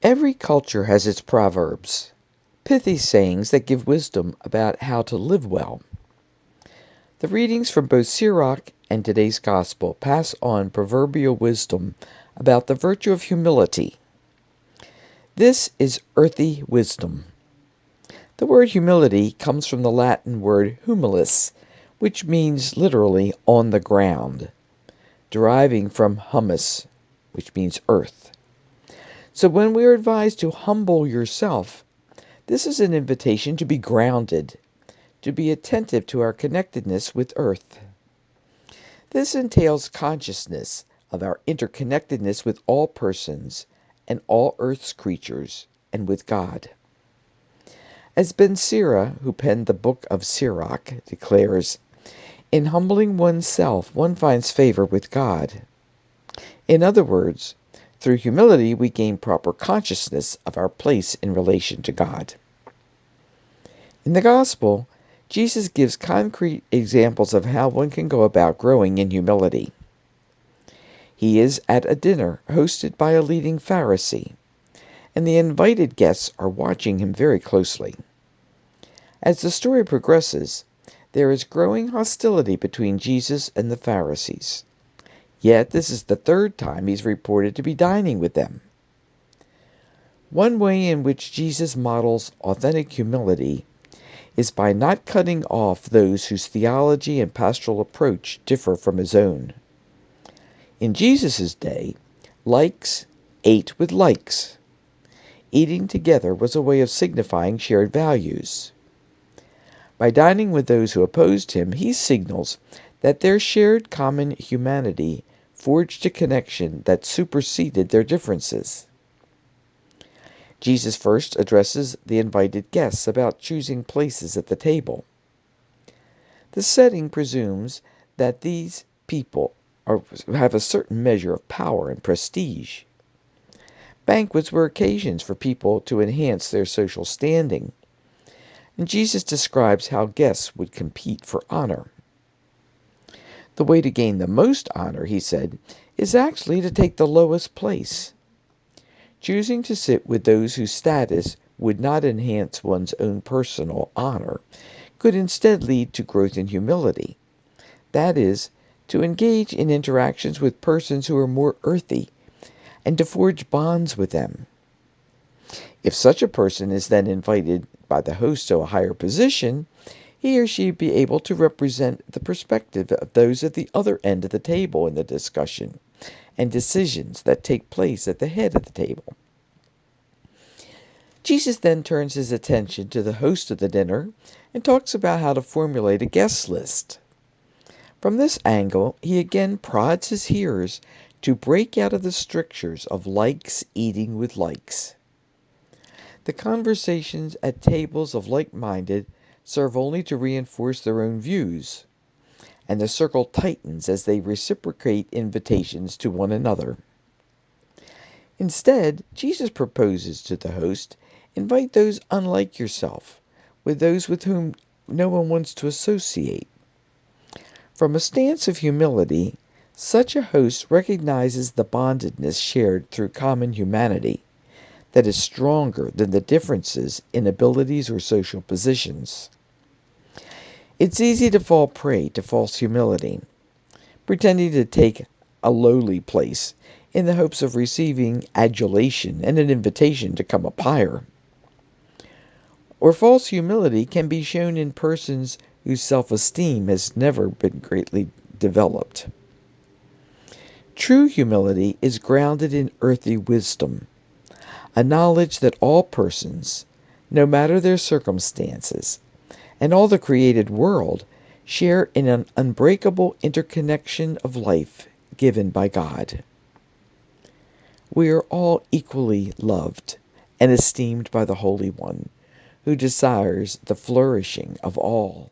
Every culture has its proverbs, pithy sayings that give wisdom about how to live well. The readings from both Sirach and today's Gospel pass on proverbial wisdom about the virtue of humility. This is earthy wisdom. The word humility comes from the Latin word humilis, which means literally on the ground, deriving from humus, which means earth. So when we are advised to humble yourself, this is an invitation to be grounded, to be attentive to our connectedness with earth. This entails consciousness of our interconnectedness with all persons and all earth's creatures and with God. As Ben Sira, who penned the book of Sirach, declares, in humbling oneself one finds favor with God. In other words, through humility we gain proper consciousness of our place in relation to God. In the Gospel, Jesus gives concrete examples of how one can go about growing in humility. He is at a dinner hosted by a leading Pharisee, and the invited guests are watching him very closely. As the story progresses, there is growing hostility between Jesus and the Pharisees. Yet this is the third time he's reported to be dining with them. One way in which Jesus models authentic humility is by not cutting off those whose theology and pastoral approach differ from his own. In Jesus' day, likes ate with likes. Eating together was a way of signifying shared values. By dining with those who opposed him, he signals that their shared common humanity forged a connection that superseded their differences. Jesus first addresses the invited guests about choosing places at the table. The setting presumes that these people have a certain measure of power and prestige. Banquets were occasions for people to enhance their social standing, and Jesus describes how guests would compete for honor. The way to gain the most honor, he said, is actually to take the lowest place. Choosing to sit with those whose status would not enhance one's own personal honor could instead lead to growth in humility. That is, to engage in interactions with persons who are more earthy and to forge bonds with them. If such a person is then invited by the host to a higher position, he or she be able to represent the perspective of those at the other end of the table in the discussion and decisions that take place at the head of the table. Jesus then turns his attention to the host of the dinner and talks about how to formulate a guest list. From this angle, he again prods his hearers to break out of the strictures of likes eating with likes. The conversations at tables of like-minded serve only to reinforce their own views, and the circle tightens as they reciprocate invitations to one another. Instead, Jesus proposes to the host, invite those unlike yourself, with those with whom no one wants to associate. From a stance of humility, such a host recognizes the bondedness shared through common humanity that is stronger than the differences in abilities or social positions. It's easy to fall prey to false humility, pretending to take a lowly place in the hopes of receiving adulation and an invitation to come up higher. Or false humility can be shown in persons whose self-esteem has never been greatly developed. True humility is grounded in earthy wisdom, a knowledge that all persons, no matter their circumstances, and all the created world share in an unbreakable interconnection of life given by God. We are all equally loved and esteemed by the Holy One, who desires the flourishing of all.